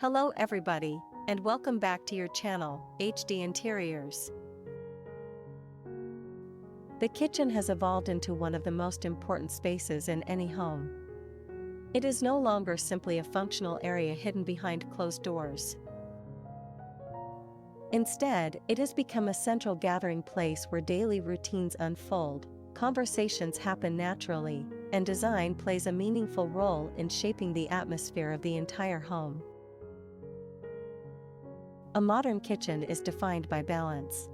Hello everybody, and welcome back to your channel, HD Interiors. The kitchen has evolved into one of the most important spaces in any home. It is no longer simply a functional area hidden behind closed doors. Instead, it has become a central gathering place where daily routines unfold, conversations happen naturally, and design plays a meaningful role in shaping the atmosphere of the entire home. A modern kitchen is defined by balance.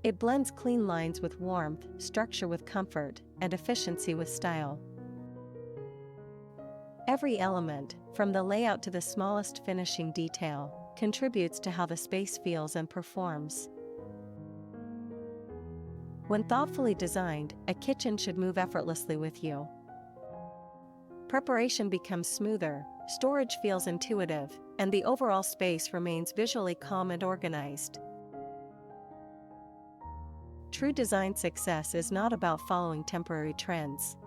It blends clean lines with warmth, structure with comfort, and efficiency with style. Every element, from the layout to the smallest finishing detail, contributes to how the space feels and performs. When thoughtfully designed, a kitchen should move effortlessly with you. Preparation becomes smoother, storage feels intuitive, and the overall space remains visually calm and organized. True design success is not about following temporary trends.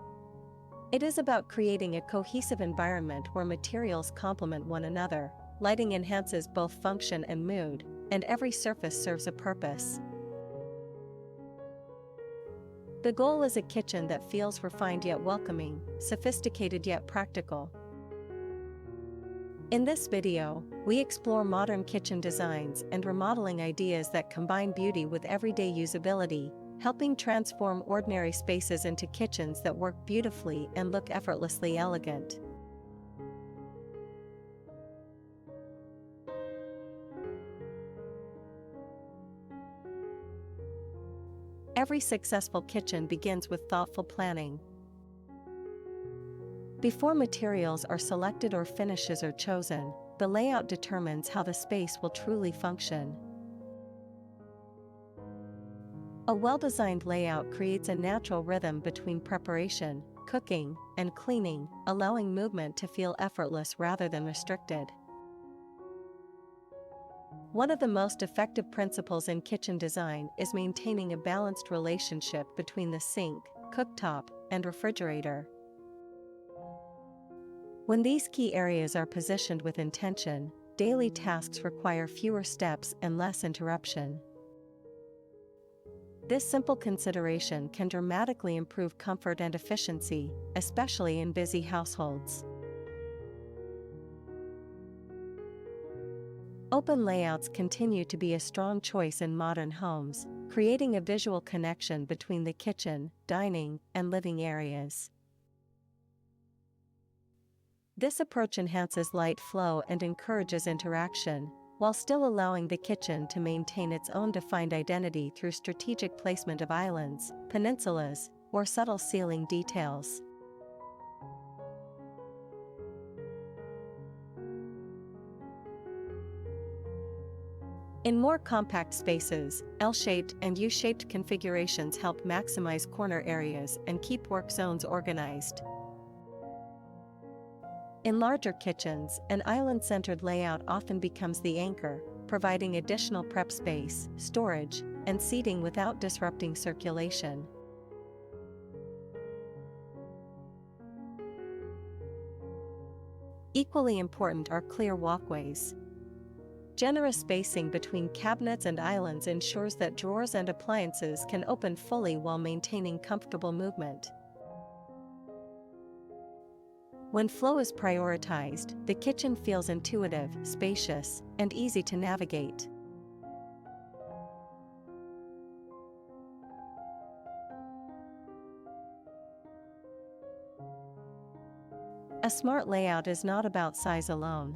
It is about creating a cohesive environment where materials complement one another, lighting enhances both function and mood, and every surface serves a purpose. The goal is a kitchen that feels refined yet welcoming, sophisticated yet practical. In this video, we explore modern kitchen designs and remodeling ideas that combine beauty with everyday usability, helping transform ordinary spaces into kitchens that work beautifully and look effortlessly elegant. Every successful kitchen begins with thoughtful planning. Before materials are selected or finishes are chosen, the layout determines how the space will truly function. A well-designed layout creates a natural rhythm between preparation, cooking, and cleaning, allowing movement to feel effortless rather than restricted. One of the most effective principles in kitchen design is maintaining a balanced relationship between the sink, cooktop, and refrigerator. When these key areas are positioned with intention, daily tasks require fewer steps and less interruption. This simple consideration can dramatically improve comfort and efficiency, especially in busy households. Open layouts continue to be a strong choice in modern homes, creating a visual connection between the kitchen, dining, and living areas. This approach enhances light flow and encourages interaction, while still allowing the kitchen to maintain its own defined identity through strategic placement of islands, peninsulas, or subtle ceiling details. In more compact spaces, L-shaped and U-shaped configurations help maximize corner areas and keep work zones organized. In larger kitchens, an island-centered layout often becomes the anchor, providing additional prep space, storage, and seating without disrupting circulation. Equally important are clear walkways. Generous spacing between cabinets and islands ensures that drawers and appliances can open fully while maintaining comfortable movement. When flow is prioritized, the kitchen feels intuitive, spacious, and easy to navigate. A smart layout is not about size alone.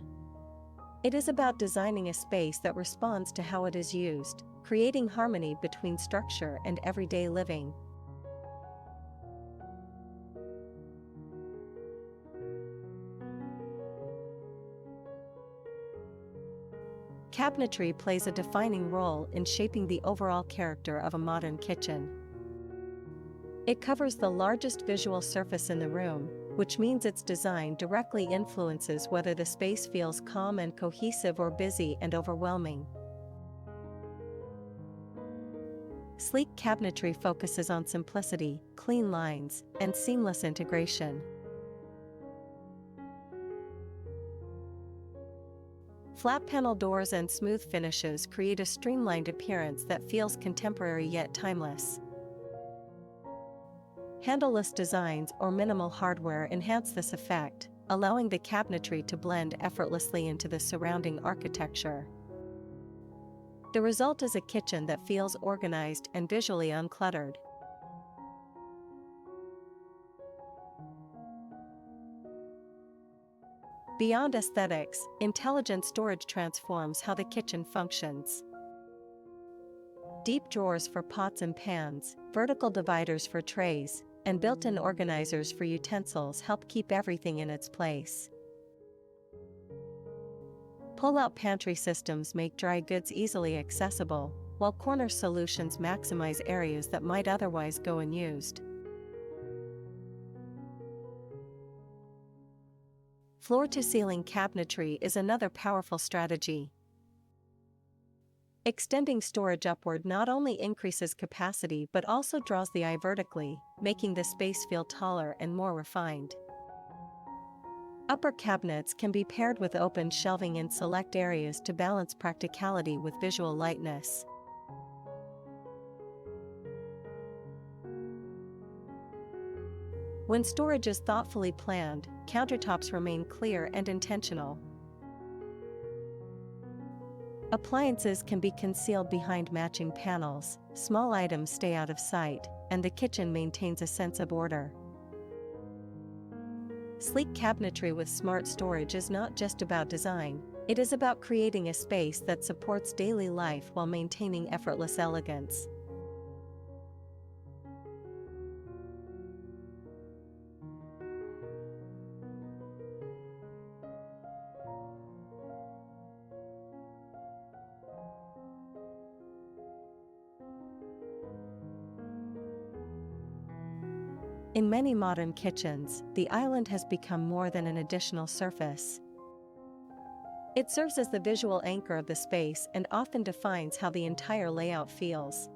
It is about designing a space that responds to how it is used, creating harmony between structure and everyday living. Cabinetry plays a defining role in shaping the overall character of a modern kitchen. It covers the largest visual surface in the room, which means its design directly influences whether the space feels calm and cohesive or busy and overwhelming. Sleek cabinetry focuses on simplicity, clean lines, and seamless integration. Flat panel doors and smooth finishes create a streamlined appearance that feels contemporary yet timeless. Handleless designs or minimal hardware enhance this effect, allowing the cabinetry to blend effortlessly into the surrounding architecture. The result is a kitchen that feels organized and visually uncluttered. Beyond aesthetics, intelligent storage transforms how the kitchen functions. Deep drawers for pots and pans, vertical dividers for trays, and built-in organizers for utensils help keep everything in its place. Pull-out pantry systems make dry goods easily accessible, while corner solutions maximize areas that might otherwise go unused. Floor-to-ceiling cabinetry is another powerful strategy. Extending storage upward not only increases capacity but also draws the eye vertically, making the space feel taller and more refined. Upper cabinets can be paired with open shelving in select areas to balance practicality with visual lightness. When storage is thoughtfully planned, countertops remain clear and intentional. Appliances can be concealed behind matching panels, small items stay out of sight, and the kitchen maintains a sense of order. Sleek cabinetry with smart storage is not just about design, it is about creating a space that supports daily life while maintaining effortless elegance. In many modern kitchens, the island has become more than an additional surface. It serves as the visual anchor of the space and often defines how the entire layout feels.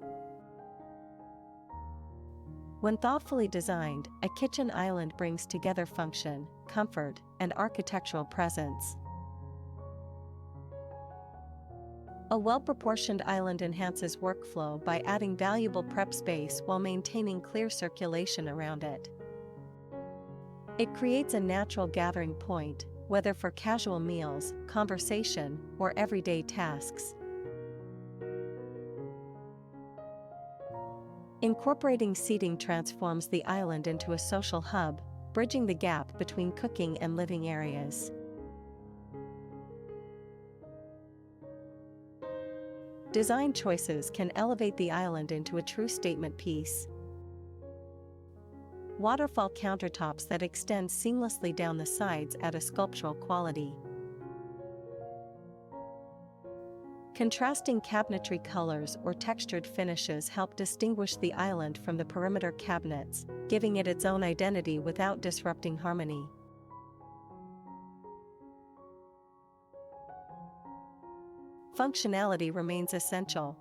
When thoughtfully designed, a kitchen island brings together function, comfort, and architectural presence. A well-proportioned island enhances workflow by adding valuable prep space while maintaining clear circulation around it. It creates a natural gathering point, whether for casual meals, conversation, or everyday tasks. Incorporating seating transforms the island into a social hub, bridging the gap between cooking and living areas. Design choices can elevate the island into a true statement piece. Waterfall countertops that extend seamlessly down the sides add a sculptural quality. Contrasting cabinetry colors or textured finishes help distinguish the island from the perimeter cabinets, giving it its own identity without disrupting harmony. Functionality remains essential.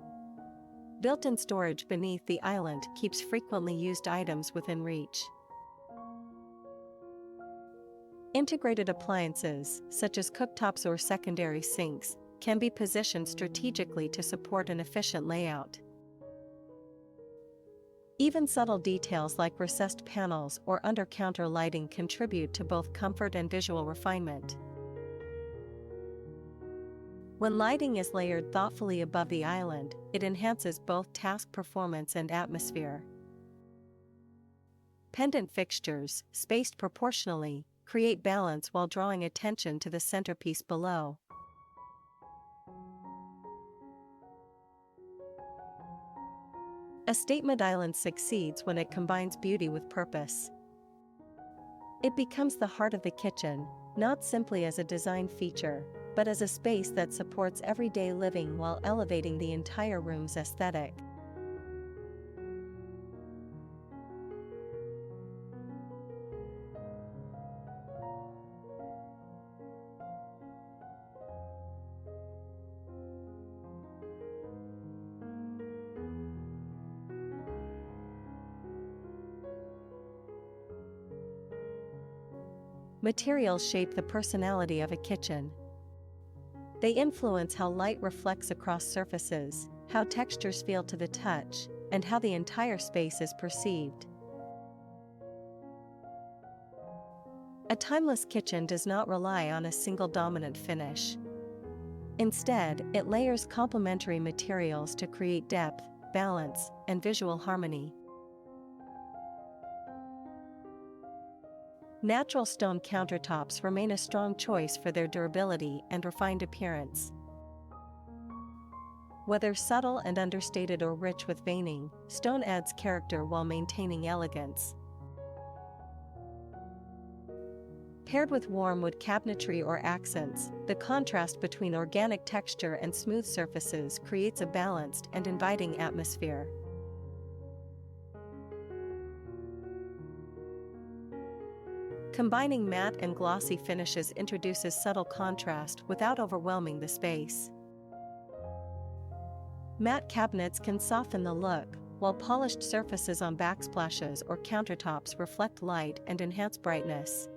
Built-in storage beneath the island keeps frequently used items within reach. Integrated appliances, such as cooktops or secondary sinks, can be positioned strategically to support an efficient layout. Even subtle details like recessed panels or under-counter lighting contribute to both comfort and visual refinement. When lighting is layered thoughtfully above the island, it enhances both task performance and atmosphere. Pendant fixtures, spaced proportionally, create balance while drawing attention to the centerpiece below. A statement island succeeds when it combines beauty with purpose. It becomes the heart of the kitchen, not simply as a design feature, but as a space that supports everyday living while elevating the entire room's aesthetic. Materials shape the personality of a kitchen. They influence how light reflects across surfaces, how textures feel to the touch, and how the entire space is perceived. A timeless kitchen does not rely on a single dominant finish. Instead, it layers complementary materials to create depth, balance, and visual harmony. Natural stone countertops remain a strong choice for their durability and refined appearance. Whether subtle and understated or rich with veining, stone adds character while maintaining elegance. Paired with warm wood cabinetry or accents, the contrast between organic texture and smooth surfaces creates a balanced and inviting atmosphere. Combining matte and glossy finishes introduces subtle contrast without overwhelming the space. Matte cabinets can soften the look, while polished surfaces on backsplashes or countertops reflect light and enhance brightness.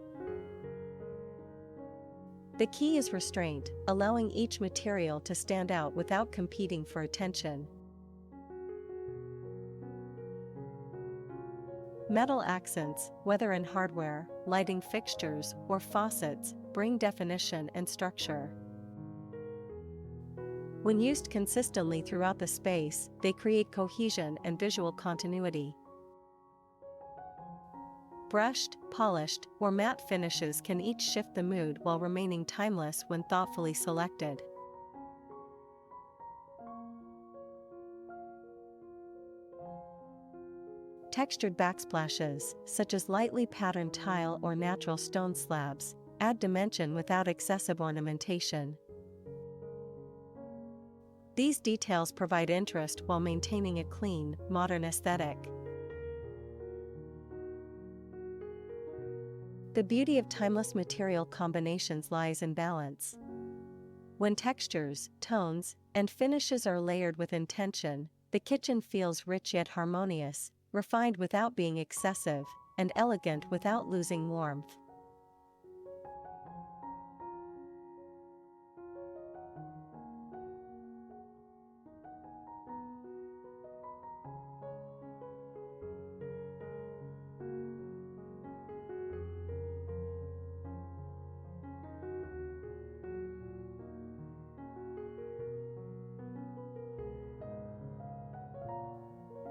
The key is restraint, allowing each material to stand out without competing for attention. Metal accents, whether in hardware, lighting fixtures, or faucets, bring definition and structure. When used consistently throughout the space, they create cohesion and visual continuity. Brushed, polished, or matte finishes can each shift the mood while remaining timeless when thoughtfully selected. Textured backsplashes, such as lightly patterned tile or natural stone slabs, add dimension without excessive ornamentation. These details provide interest while maintaining a clean, modern aesthetic. The beauty of timeless material combinations lies in balance. When textures, tones, and finishes are layered with intention, the kitchen feels rich yet harmonious, refined without being excessive, and elegant without losing warmth.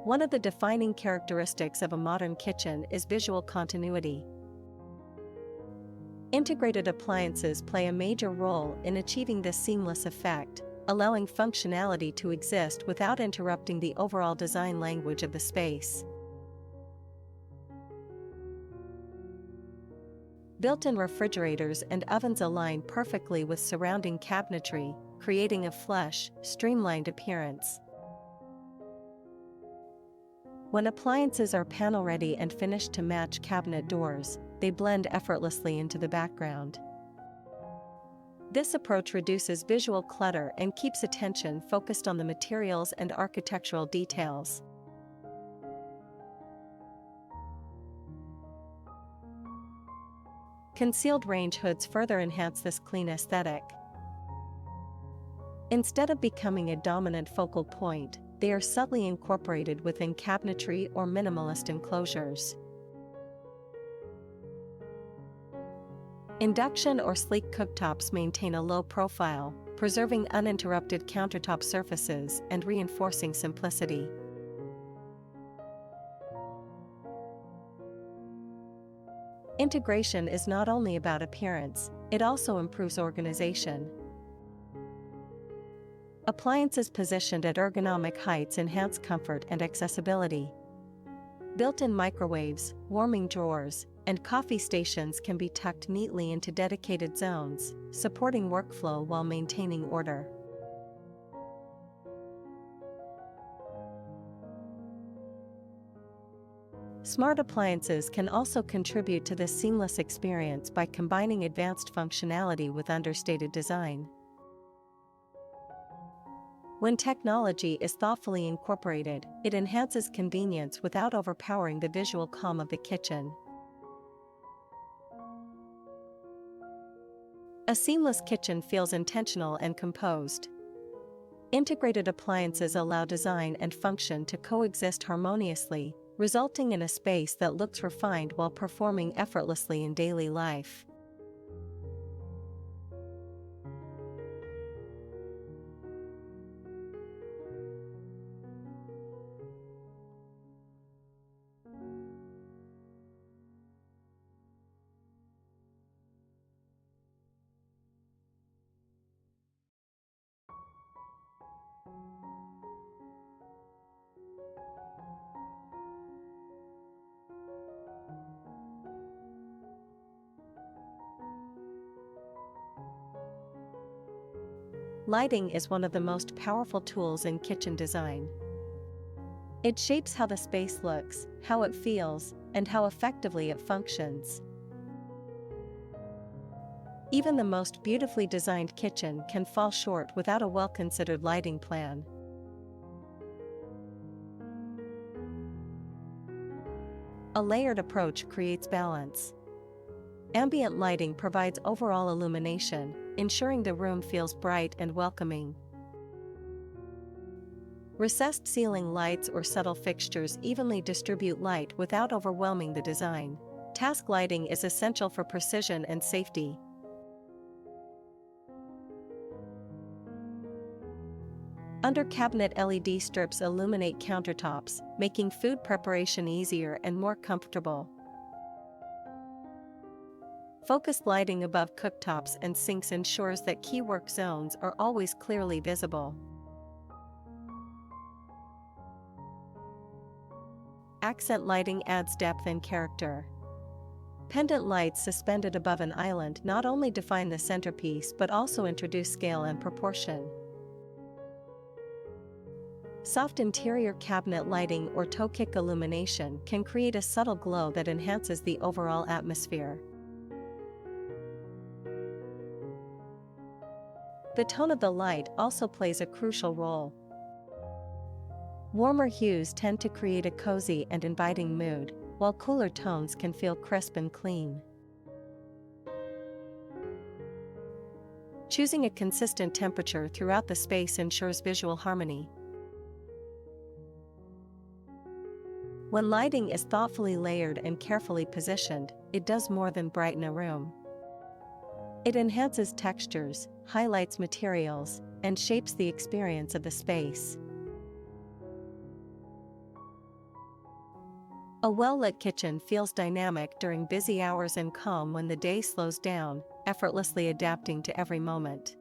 One of the defining characteristics of a modern kitchen is visual continuity. Integrated appliances play a major role in achieving this seamless effect, allowing functionality to exist without interrupting the overall design language of the space. Built-in refrigerators and ovens align perfectly with surrounding cabinetry, creating a flush, streamlined appearance. When appliances are panel-ready and finished to match cabinet doors, they blend effortlessly into the background. This approach reduces visual clutter and keeps attention focused on the materials and architectural details. Concealed range hoods further enhance this clean aesthetic. Instead of becoming a dominant focal point, they are subtly incorporated within cabinetry or minimalist enclosures. Induction or sleek cooktops maintain a low profile, preserving uninterrupted countertop surfaces and reinforcing simplicity. Integration is not only about appearance, it also improves organization. Appliances positioned at ergonomic heights enhance comfort and accessibility. Built-in microwaves, warming drawers, and coffee stations can be tucked neatly into dedicated zones, supporting workflow while maintaining order. Smart appliances can also contribute to this seamless experience by combining advanced functionality with understated design. When technology is thoughtfully incorporated, it enhances convenience without overpowering the visual calm of the kitchen. A seamless kitchen feels intentional and composed. Integrated appliances allow design and function to coexist harmoniously, resulting in a space that looks refined while performing effortlessly in daily life. Lighting is one of the most powerful tools in kitchen design. It shapes how the space looks, how it feels, and how effectively it functions. Even the most beautifully designed kitchen can fall short without a well-considered lighting plan. A layered approach creates balance. Ambient lighting provides overall illumination, ensuring the room feels bright and welcoming. Recessed ceiling lights or subtle fixtures evenly distribute light without overwhelming the design. Task lighting is essential for precision and safety. Under cabinet LED strips illuminate countertops, making food preparation easier and more comfortable. Focused lighting above cooktops and sinks ensures that key work zones are always clearly visible. Accent lighting adds depth and character. Pendant lights suspended above an island not only define the centerpiece but also introduce scale and proportion. Soft interior cabinet lighting or toe kick illumination can create a subtle glow that enhances the overall atmosphere. The tone of the light also plays a crucial role. Warmer hues tend to create a cozy and inviting mood, while cooler tones can feel crisp and clean. Choosing a consistent temperature throughout the space ensures visual harmony. When lighting is thoughtfully layered and carefully positioned, it does more than brighten a room. It enhances textures, highlights materials, and shapes the experience of the space. A well-lit kitchen feels dynamic during busy hours and calm when the day slows down, effortlessly adapting to every moment.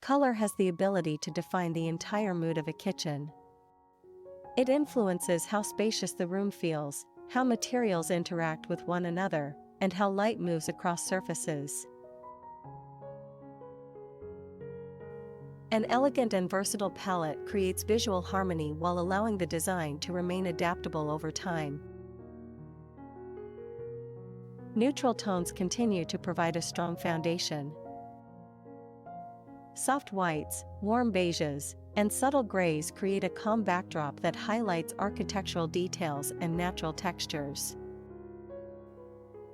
Color has the ability to define the entire mood of a kitchen. It influences how spacious the room feels, how materials interact with one another, and how light moves across surfaces. An elegant and versatile palette creates visual harmony while allowing the design to remain adaptable over time. Neutral tones continue to provide a strong foundation. Soft whites, warm beiges, and subtle grays create a calm backdrop that highlights architectural details and natural textures.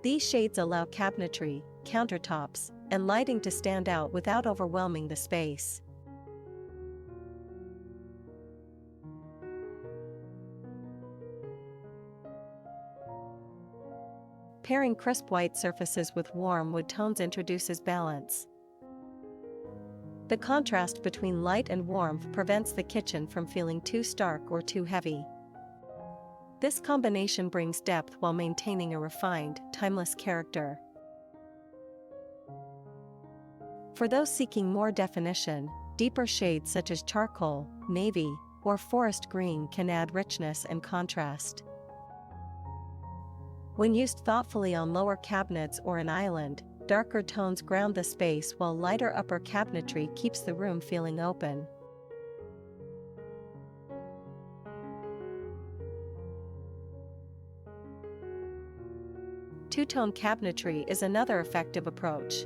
These shades allow cabinetry, countertops, and lighting to stand out without overwhelming the space. Pairing crisp white surfaces with warm wood tones introduces balance. The contrast between light and warmth prevents the kitchen from feeling too stark or too heavy. This combination brings depth while maintaining a refined, timeless character. For those seeking more definition, deeper shades such as charcoal, navy, or forest green can add richness and contrast. When used thoughtfully on lower cabinets or an island, darker tones ground the space while lighter upper cabinetry keeps the room feeling open. Two-tone cabinetry is another effective approach.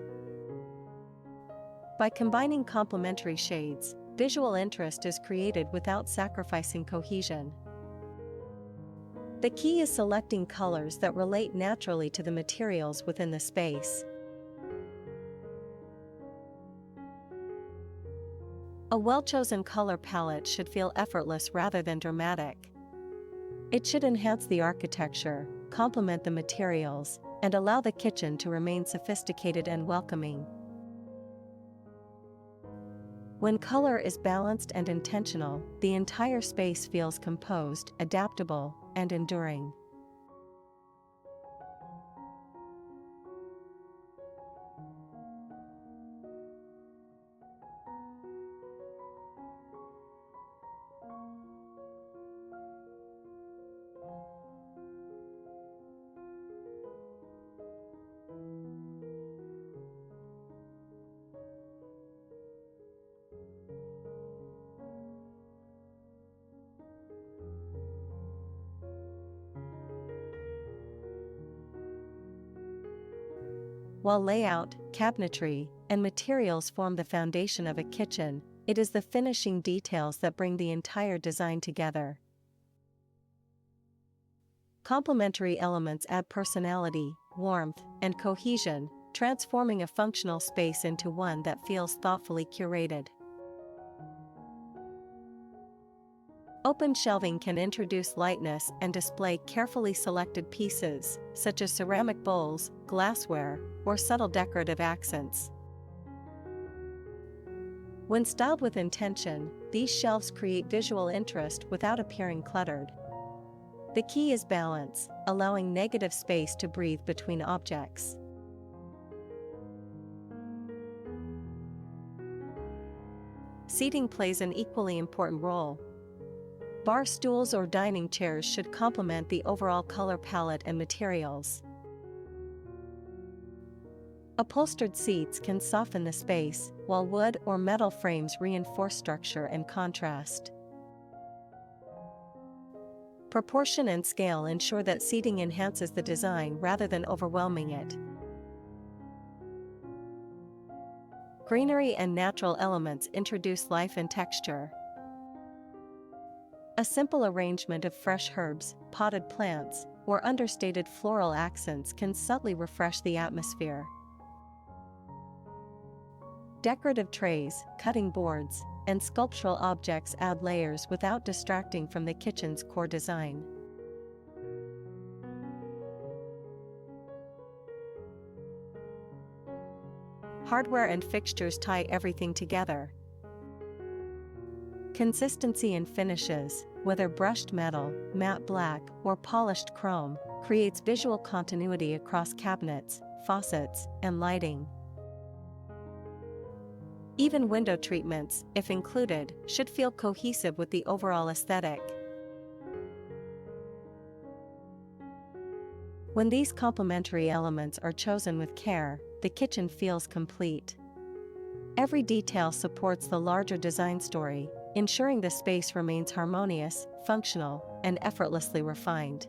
By combining complementary shades, visual interest is created without sacrificing cohesion. The key is selecting colors that relate naturally to the materials within the space. A well-chosen color palette should feel effortless rather than dramatic. It should enhance the architecture, complement the materials, and allow the kitchen to remain sophisticated and welcoming. When color is balanced and intentional, the entire space feels composed, adaptable, and enduring. While layout, cabinetry, and materials form the foundation of a kitchen, it is the finishing details that bring the entire design together. Complementary elements add personality, warmth, and cohesion, transforming a functional space into one that feels thoughtfully curated. Open shelving can introduce lightness and display carefully selected pieces, such as ceramic bowls, glassware, or subtle decorative accents. When styled with intention, these shelves create visual interest without appearing cluttered. The key is balance, allowing negative space to breathe between objects. Seating plays an equally important role. Bar stools or dining chairs should complement the overall color palette and materials. Upholstered seats can soften the space, while wood or metal frames reinforce structure and contrast. Proportion and scale ensure that seating enhances the design rather than overwhelming it. Greenery and natural elements introduce life and texture. A simple arrangement of fresh herbs, potted plants, or understated floral accents can subtly refresh the atmosphere. Decorative trays, cutting boards, and sculptural objects add layers without distracting from the kitchen's core design. Hardware and fixtures tie everything together. Consistency in finishes, whether brushed metal, matte black, or polished chrome, creates visual continuity across cabinets, faucets, and lighting. Even window treatments, if included, should feel cohesive with the overall aesthetic. When these complementary elements are chosen with care, the kitchen feels complete. Every detail supports the larger design story, ensuring the space remains harmonious, functional, and effortlessly refined.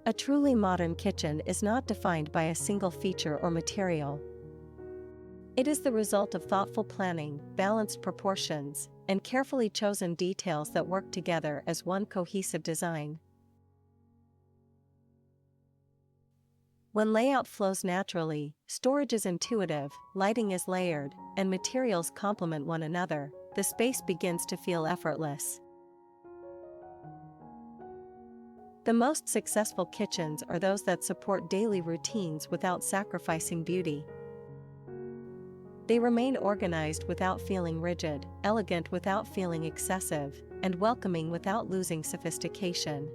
A truly modern kitchen is not defined by a single feature or material. It is the result of thoughtful planning, balanced proportions, and carefully chosen details that work together as one cohesive design. When layout flows naturally, storage is intuitive, lighting is layered, and materials complement one another, the space begins to feel effortless. The most successful kitchens are those that support daily routines without sacrificing beauty. They remain organized without feeling rigid, elegant without feeling excessive, and welcoming without losing sophistication.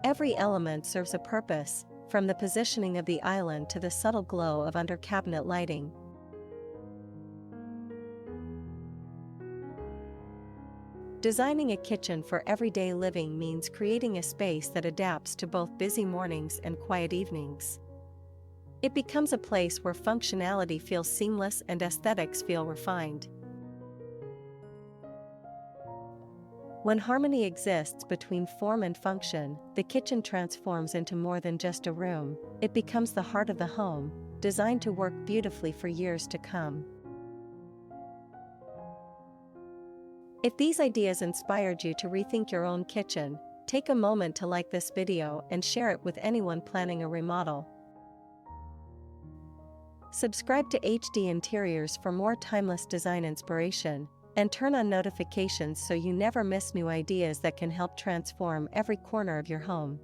Every element serves a purpose, from the positioning of the island to the subtle glow of under-cabinet lighting. Designing a kitchen for everyday living means creating a space that adapts to both busy mornings and quiet evenings. It becomes a place where functionality feels seamless and aesthetics feel refined. When harmony exists between form and function, the kitchen transforms into more than just a room. It becomes the heart of the home, designed to work beautifully for years to come. If these ideas inspired you to rethink your own kitchen, take a moment to like this video and share it with anyone planning a remodel. Subscribe to HD Interiors for more timeless design inspiration, and turn on notifications so you never miss new ideas that can help transform every corner of your home.